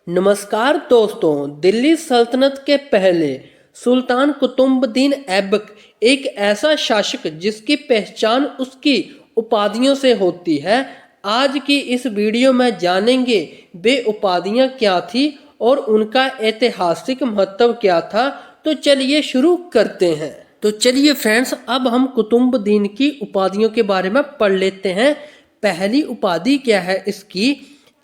नमस्कार दोस्तों, दिल्ली सल्तनत के पहले सुल्तान कुतुबुद्दीन ऐबक एक ऐसा शासक जिसकी पहचान उसकी उपाधियों से होती है। आज की इस वीडियो में जानेंगे वे उपाधियां क्या थी और उनका ऐतिहासिक महत्व क्या था। तो चलिए शुरू करते हैं। तो चलिए फ्रेंड्स, अब हम कुतुबुद्दीन की उपाधियों के बारे में पढ़ लेते हैं। पहली उपाधि क्या है इसकी?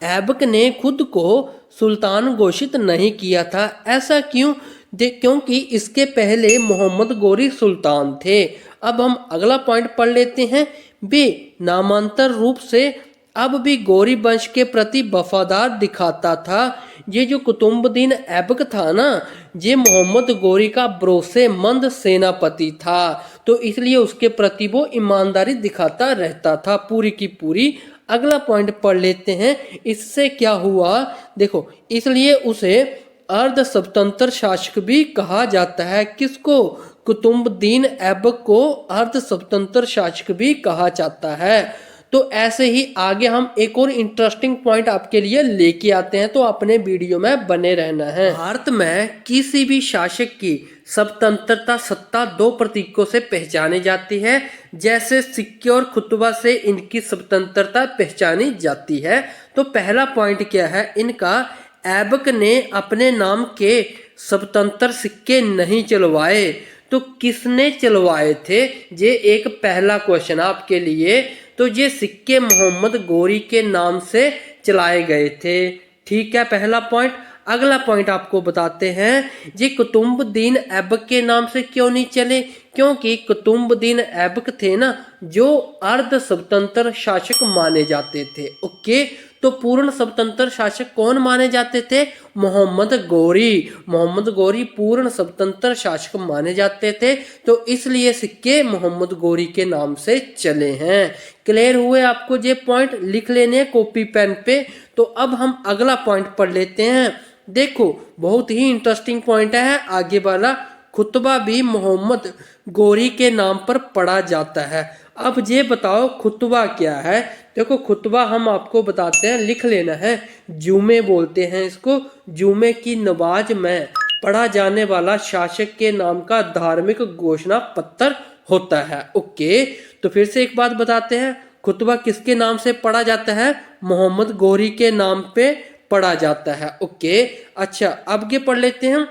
ऐबक ने खुद को सुल्तान घोषित नहीं किया था। ऐसा क्यों? क्योंकि इसके पहले मोहम्मद गोरी सुल्तान थे। अब हम अगला पॉइंट पढ़ लेते हैं। वे नामांतर रूप से अब भी गोरी वंश के प्रति वफादार दिखाता था। ये जो कुतुबुद्दीन ऐबक था ना, ये मोहम्मद गोरी का भरोसेमंद सेनापति था, तो इसलिए उसके प्रति वो ईमानदारी दिखाता रहता था पूरी की पूरी। अगला पॉइंट पढ़ लेते हैं। इससे क्या हुआ? देखो, इसलिए उसे अर्ध स्वतंत्र शासक भी कहा जाता है। किसको? कुतुबुद्दीन ऐबक को अर्ध स्वतंत्र शासक भी कहा जाता है। तो ऐसे ही आगे हम एक और इंटरेस्टिंग पॉइंट आपके लिए लेके आते हैं, तो अपने वीडियो में बने रहना है। भारत में किसी भी शासक की स्वतंत्रता सत्ता दो प्रतीकों से पहचानी जाती है। जैसे सिक्के और खुतबा से इनकी स्वतंत्रता पहचानी जाती है। तो पहला पॉइंट क्या है इनका? ऐबक ने अपने नाम के स्वतंत्र सिक्के नहीं चलवाए। तो किसने चलवाए थे? ये एक पहला क्वेश्चन आपके लिए। तो ये सिक्के मोहम्मद गोरी के नाम से चलाए गए थे। ठीक है, पहला पॉइंट। अगला पॉइंट आपको बताते हैं, ये कुतुबुद्दीन ऐबक के नाम से क्यों नहीं चले? क्योंकि कुतुबुद्दीन ऐबक थे ना, जो अर्ध स्वतंत्र शासक माने जाते थे। ओके, तो पूर्ण स्वतंत्र शासक कौन माने जाते थे? मोहम्मद गोरी। मोहम्मद गोरी पूर्ण स्वतंत्र शासक माने जाते थे, तो इसलिए सिक्के मोहम्मद गोरी के नाम से चले हैं। क्लियर हुए आपको? ये पॉइंट लिख लेने कॉपी पेन पे। तो अब हम अगला पॉइंट पढ़ लेते हैं। देखो, बहुत ही इंटरेस्टिंग पॉइंट है आगे वाला। खुतबा भी मोहम्मद गोरी के नाम पर पढ़ा जाता है। अब ये बताओ खुतबा क्या है? देखो, खुतबा हम आपको बताते हैं, लिख लेना है। जुमे बोलते हैं इसको। जुमे की नमाज में पढ़ा जाने वाला शासक के नाम का धार्मिक घोषणा पत्र होता है। ओके, तो फिर से एक बात बताते हैं, खुतबा किसके नाम से पढ़ा जाता है? मोहम्मद गोरी के नाम पे पढ़ा जाता है। ओके, अच्छा, अब ये पढ़ लेते हैं।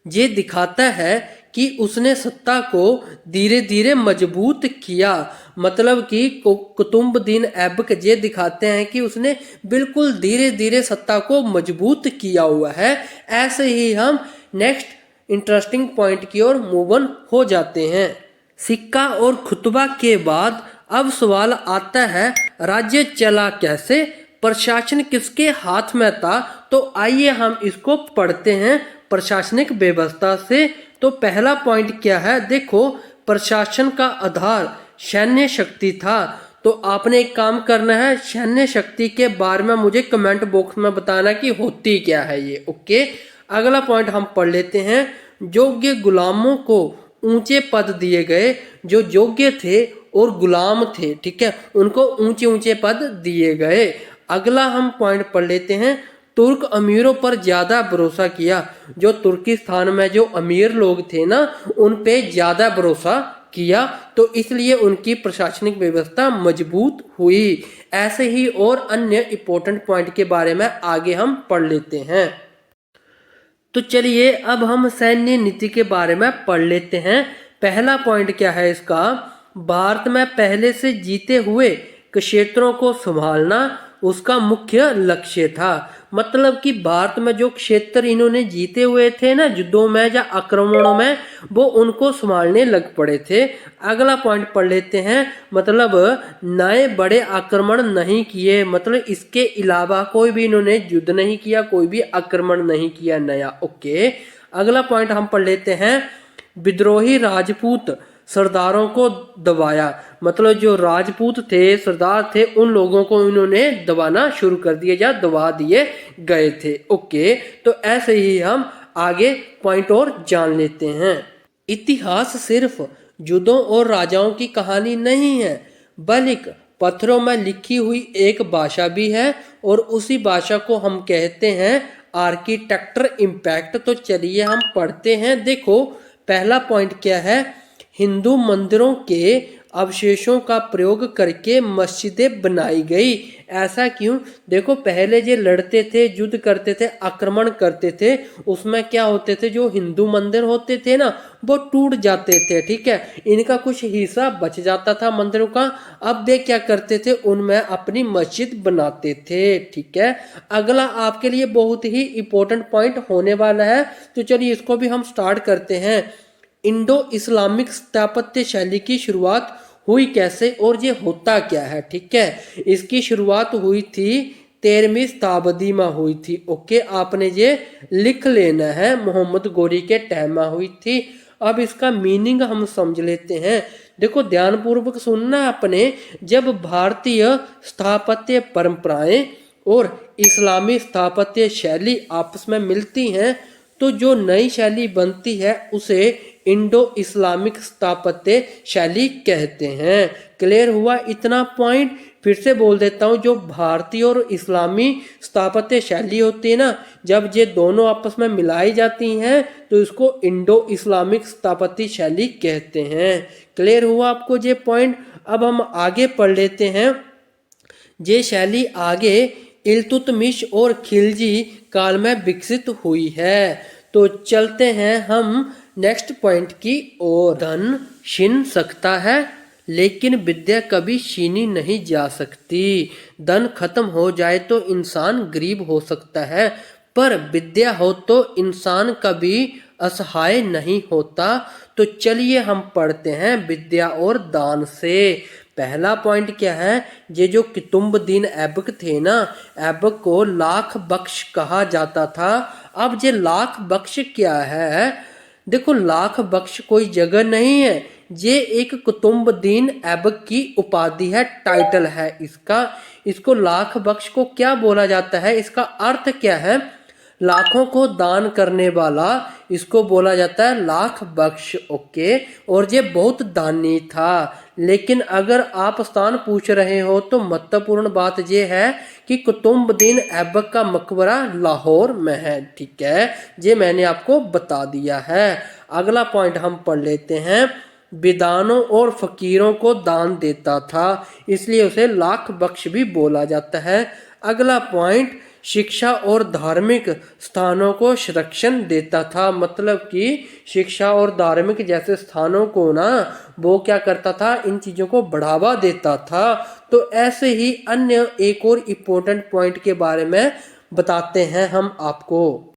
ये दिखाता है कि उसने सत्ता को धीरे धीरे मजबूत किया। मतलब कि कुतुबुद्दीन ऐबक ये दिखाते हैं कि उसने बिल्कुल धीरे धीरे सत्ता को मजबूत किया हुआ है। ऐसे ही हम नेक्स्ट इंटरेस्टिंग पॉइंट की ओर मूव ऑन हो जाते हैं। सिक्का और खुतबा के बाद अब सवाल आता है, राज्य चला कैसे? प्रशासन किसके हाथ में था? तो आइए हम इसको पढ़ते हैं। प्रशासनिक व्यवस्था से तो पहला पॉइंट क्या है? देखो, प्रशासन का आधार सैन्य शक्ति था। तो आपने एक काम करना है, सैन्य शक्ति के बारे में मुझे कमेंट बॉक्स में बताना कि होती क्या है ये। ओके, अगला पॉइंट हम पढ़ लेते हैं। योग्य गुलामों को ऊंचे पद दिए गए। जो योग्य थे और गुलाम थे, ठीक है, उनको ऊंचे ऊंचे पद दिए गए। अगला हम पॉइंट पढ़ लेते हैं। तुर्क अमीरों पर ज्यादा भरोसा किया। जो तुर्किस्तान में जो अमीर लोग थे ना, उन पे ज्यादा भरोसा किया, तो इसलिए उनकी प्रशासनिक व्यवस्था मजबूत हुई। ऐसे ही और अन्य इंपॉर्टेंट पॉइंट के बारे में आगे हम पढ़ लेते हैं। तो चलिए अब हम सैन्य नीति के बारे में पढ़ लेते हैं। पहला पॉइंट क्या है इसका? भारत में पहले से जीते हुए क्षेत्रों को संभालना उसका मुख्य लक्ष्य था। मतलब कि भारत में जो क्षेत्र इन्होंने जीते हुए थे ना, युद्धों में या आक्रमणों में, वो उनको संभालने लग पड़े थे। अगला पॉइंट पढ़ लेते हैं। मतलब नए बड़े आक्रमण नहीं किए। मतलब इसके अलावा कोई भी इन्होंने युद्ध नहीं किया, कोई भी आक्रमण नहीं किया नया। ओके, अगला पॉइंट हम पढ़ लेते हैं। विद्रोही राजपूत सरदारों को दबाया। मतलब जो राजपूत थे, सरदार थे, उन लोगों को इन्होंने दबाना शुरू कर दिया या दबा दिए गए थे। ओके, तो ऐसे ही हम आगे पॉइंट और जान लेते हैं। इतिहास सिर्फ युद्धों और राजाओं की कहानी नहीं है, बल्कि पत्थरों में लिखी हुई एक भाषा भी है और उसी भाषा को हम कहते हैं आर्किटेक्चर इम्पैक्ट। तो चलिए हम पढ़ते हैं। देखो पहला पॉइंट क्या है, हिंदू मंदिरों के अवशेषों का प्रयोग करके मस्जिदें बनाई गई। ऐसा क्यों? देखो पहले जो लड़ते थे, युद्ध करते थे, आक्रमण करते थे, उसमें क्या होते थे, जो हिंदू मंदिर होते थे ना वो टूट जाते थे। ठीक है, इनका कुछ हिस्सा बच जाता था मंदिरों का। अब वे क्या करते थे, उनमें अपनी मस्जिद बनाते थे। ठीक है, अगला आपके लिए बहुत ही इंपॉर्टेंट पॉइंट होने वाला है, तो चलिए इसको भी हम स्टार्ट करते हैं। इंडो इस्लामिक स्थापत्य शैली की शुरुआत हुई कैसे और ये होता क्या है? ठीक है, इसकी शुरुआत हुई थी 13वीं शताब्दी में हुई थी। ओके, आपने ये लिख लेना है, मोहम्मद गौरी के टाइम में हुई थी। अब इसका मीनिंग हम समझ लेते हैं। देखो ध्यानपूर्वक सुनना अपने, जब भारतीय स्थापत्य परंपराएं और इस्लामी स्थापत्य शैली आपस में मिलती हैं तो जो नई शैली बनती है उसे इंडो इस्लामिक स्थापत्य शैली कहते हैं। क्लियर हुआ इतना पॉइंट? फिर से बोल देता हूँ, जो भारतीय और इस्लामी स्थापत्य शैली होती है ना, जब ये दोनों आपस में मिलाई जाती हैं तो इसको इंडो इस्लामिक स्थापत्य शैली कहते हैं। क्लियर हुआ आपको ये पॉइंट? अब हम आगे पढ़ लेते हैं। ये शैली आगे इल्तुतमिश और खिलजी काल में विकसित हुई है। तो चलते हैं हम नेक्स्ट पॉइंट की ओर। धन छीन सकता है लेकिन विद्या कभी छीनी नहीं जा सकती। धन खत्म हो जाए तो इंसान गरीब हो सकता है, पर विद्या हो तो इंसान कभी असहाय नहीं होता। तो चलिए हम पढ़ते हैं विद्या और दान से। पहला पॉइंट क्या है, ये जो कुतुबुद्दीन ऐबक थे ना, ऐबक को लाख बख्श कहा जाता था। अब ये लाख बख्श क्या है? देखो लाख बख्श कोई जगह नहीं है, ये एक कुतुबुद्दीन ऐबक की उपाधि है, टाइटल है इसका। इसको लाख बख्श को क्या बोला जाता है, इसका अर्थ क्या है? लाखों को दान करने वाला, इसको बोला जाता है लाख बख्श। ओके, और ये बहुत दानी था। लेकिन अगर आप स्थान पूछ रहे हो तो महत्वपूर्ण बात यह है कि कुतुबुद्दीन ऐबक का मकबरा लाहौर में है। ठीक है, ये मैंने आपको बता दिया है। अगला पॉइंट हम पढ़ लेते हैं। विद्वानों और फकीरों को दान देता था, इसलिए उसे लाख बख्श भी बोला जाता है। अगला पॉइंट, शिक्षा और धार्मिक स्थानों को संरक्षण देता था। मतलब कि शिक्षा और धार्मिक जैसे स्थानों को ना वो क्या करता था, इन चीज़ों को बढ़ावा देता था। तो ऐसे ही अन्य एक और इम्पोर्टेंट पॉइंट के बारे में बताते हैं हम आपको।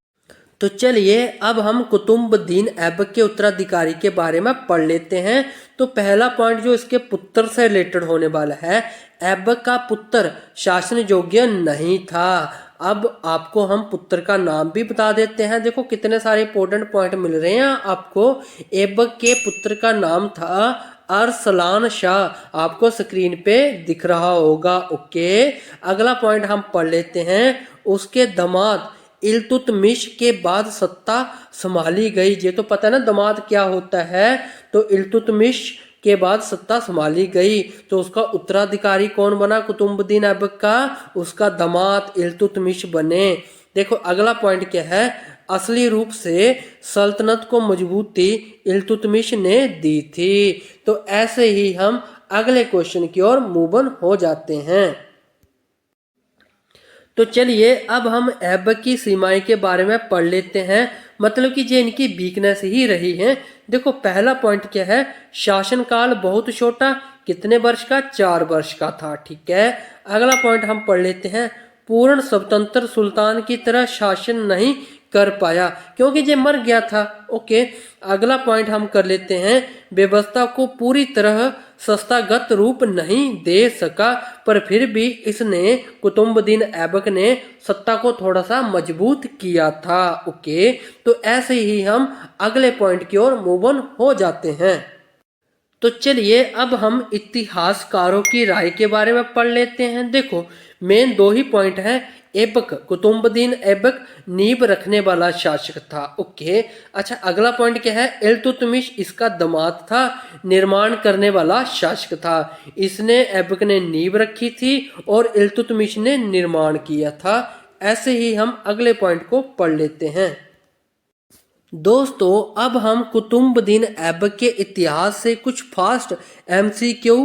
तो चलिए अब हम कुतुबुद्दीन ऐबक के उत्तराधिकारी के बारे में पढ़ लेते हैं। तो पहला पॉइंट जो इसके पुत्र से रिलेटेड होने वाला है, ऐबक का पुत्र शासन योग्य नहीं था। अब आपको हम पुत्र का नाम भी बता देते हैं। देखो कितने सारे इंपॉर्टेंट पॉइंट मिल रहे हैं आपको। ऐबक के पुत्र का नाम था अरसलान शाह, आपको स्क्रीन पे दिख रहा होगा। ओके, अगला पॉइंट हम पढ़ लेते हैं। उसके दामाद इल्तुतमिश के बाद सत्ता संभाली गई। ये तो पता है ना दामाद क्या होता है, तो इल्तुतमिश के बाद सत्ता संभाली गई। तो उसका उत्तराधिकारी कौन बना कुतुबुद्दीन ऐबक का? उसका दामाद इल्तुतमिश बने। देखो अगला पॉइंट क्या है, असली रूप से सल्तनत को मजबूती इल्तुतमिश ने दी थी। तो ऐसे ही हम अगले क्वेश्चन की ओर मूव ऑन हो जाते हैं। तो चलिए अब हम ऐबक की सीमाएं के बारे में पढ़ लेते हैं, मतलब कि ये इनकी वीकनेस ही रही है। देखो पहला पॉइंट क्या है, शासनकाल बहुत छोटा, कितने वर्ष का? 4 वर्ष का था। ठीक है, अगला पॉइंट हम पढ़ लेते हैं। पूर्ण स्वतंत्र सुल्तान की तरह शासन नहीं कर पाया क्योंकि ये मर गया था। ओके, अगला पॉइंट हम कर लेते हैं। व्यवस्था को पूरी तरह संस्थागत रूप नहीं दे सका, पर फिर भी इसने कुतुबुद्दीन ऐबक ने सत्ता को थोड़ा सा मजबूत किया था। ओके, तो ऐसे ही हम अगले पॉइंट की ओर मूव ऑन हो जाते हैं। तो चलिए अब हम इतिहासकारों की राय के बारे में पढ़ लेते हैं। देखो मेन 2 ही पॉइंट हैं, ऐबक कुतुबुद्दीन ऐबक नींव रखने वाला शासक था। ओके, अच्छा अगला पॉइंट क्या है, इल्तुतमिश इसका दामाद था, निर्माण करने वाला शासक था। इसने ऐबक ने नींव रखी थी और इल्तुतमिश ने निर्माण किया था। ऐसे ही हम अगले पॉइंट को पढ़ लेते हैं। दोस्तों अब हम कुतुबुद्दीन ऐबक के इतिहास से कुछ फास्ट एमसीक्यू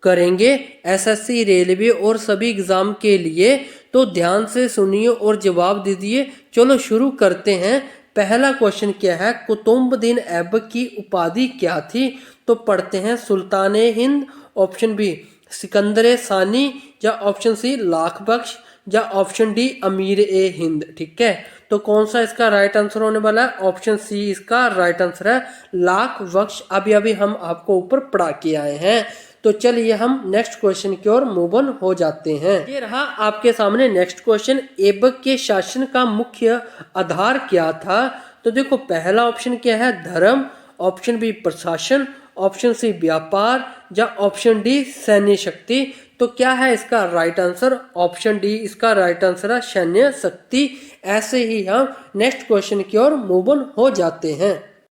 करेंगे एसएससी, रेलवे और सभी एग्जाम के लिए, तो ध्यान से सुनिए और जवाब दीजिए। चलो शुरू करते हैं। पहला क्वेश्चन क्या है, कुतुबुद्दीन ऐबक की उपाधि क्या थी? तो पढ़ते हैं सुल्तान हिंद, ऑप्शन बी सिकंदर सानी, या ऑप्शन सी लाख बख्श, या ऑप्शन डी अमीर ए हिंद। ठीक है, तो कौन सा इसका राइट आंसर होने वाला है? ऑप्शन सी इसका राइट आंसर है, लाख बख्श। अभी अभी हम आपको ऊपर पढ़ा के आए हैं। तो चलिए हम नेक्स्ट क्वेश्चन की ओर मूव ऑन हो जाते हैं। ये रहा आपके सामने नेक्स्ट क्वेश्चन, ऐबक के शासन का मुख्य आधार क्या था? तो देखो पहला ऑप्शन क्या है, धर्म, ऑप्शन बी प्रशासन, ऑप्शन सी व्यापार, या ऑप्शन डी सैन्य शक्ति। तो क्या है इसका राइट आंसर? ऑप्शन डी इसका राइट आंसर है, सैन्य शक्ति। ऐसे ही हम नेक्स्ट क्वेश्चन की ओर मूव ऑन हो जाते हैं।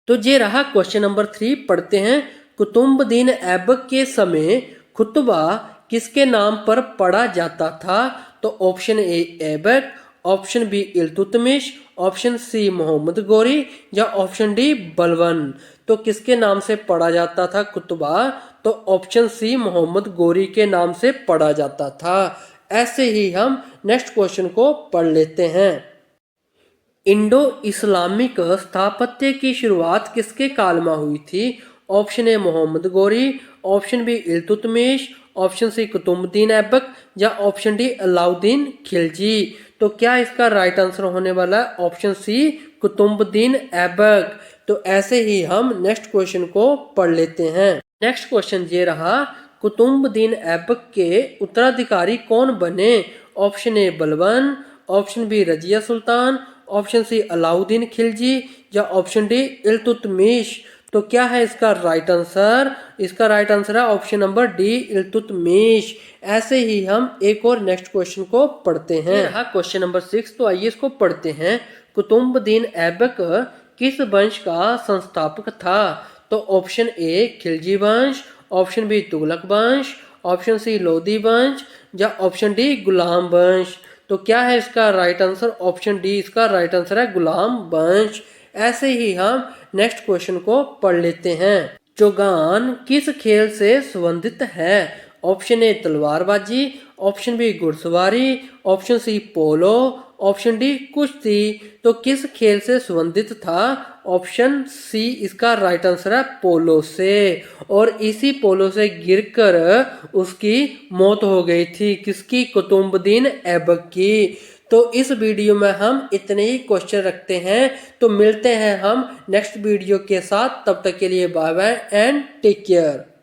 तो ये रहा क्वेश्चन नंबर 3, पढ़ते हैं। कुतुबुद्दीन ऐबक के समय खुतबा किसके नाम पर पढ़ा जाता था? तो option A Aibak, option B Iltutmish, option C Mohammad Ghori, या ऑप्शन डी बलबन। तो किसके नाम से पढ़ा जाता था खुतबा? तो ऑप्शन सी मोहम्मद गोरी के नाम से पढ़ा जाता था। ऐसे ही हम नेक्स्ट क्वेश्चन को पढ़ लेते हैं। इंडो इस्लामिक स्थापत्य की शुरुआत किसके काल में हुई थी? Option A Mohammad Ghori, option B Iltutmish, option C Qutbuddin Aibak, या ऑप्शन डी अलाउद्दीन खिलजी। तो क्या इसका राइट आंसर होने वाला है? Option C Qutbuddin Aibak. तो ऐसे ही हम नेक्स्ट क्वेश्चन को पढ़ लेते हैं। नेक्स्ट क्वेश्चन ये रहा, कुतुबुद्दीन ऐबक के उत्तराधिकारी कौन बने? Option A Balban, option B Razia Sultan, option C Alauddin Khilji, या ऑप्शन डी इल्तुतमिश। तो क्या है इसका राइट आंसर? इसका राइट आंसर है ऑप्शन नंबर डी इल्तुतमिश। ऐसे ही हम एक और नेक्स्ट क्वेश्चन को पढ़ते हैं। हाँ क्वेश्चन नंबर 6, तो आइए इसको पढ़ते हैं। कुतुबुद्दीन ऐबक किस वंश का संस्थापक था? तो ऑप्शन ए खिलजी वंश, ऑप्शन बी तुगलक वंश, ऑप्शन सी लोधी वंश, या ऑप्शन डी गुलाम वंश। तो क्या है इसका राइट आंसर? ऑप्शन डी इसका राइट आंसर है, गुलाम वंश। ऐसे ही हम नेक्स्ट क्वेश्चन को पढ़ लेते हैं। चौगान किस खेल से संबंधित है? ऑप्शन ए तलवारबाजी, ऑप्शन बी घुड़सवारी, ऑप्शन सी पोलो, ऑप्शन डी कुश्ती। तो किस खेल से संबंधित था? ऑप्शन सी इसका राइट आंसर है, पोलो से। और इसी पोलो से गिरकर उसकी मौत हो गई थी। किसकी? कुतुबुद्दीन ऐबक की। तो इस वीडियो में हम इतने ही क्वेश्चन रखते हैं। तो मिलते हैं हम नेक्स्ट वीडियो के साथ, तब तक के लिए bye bye and take care.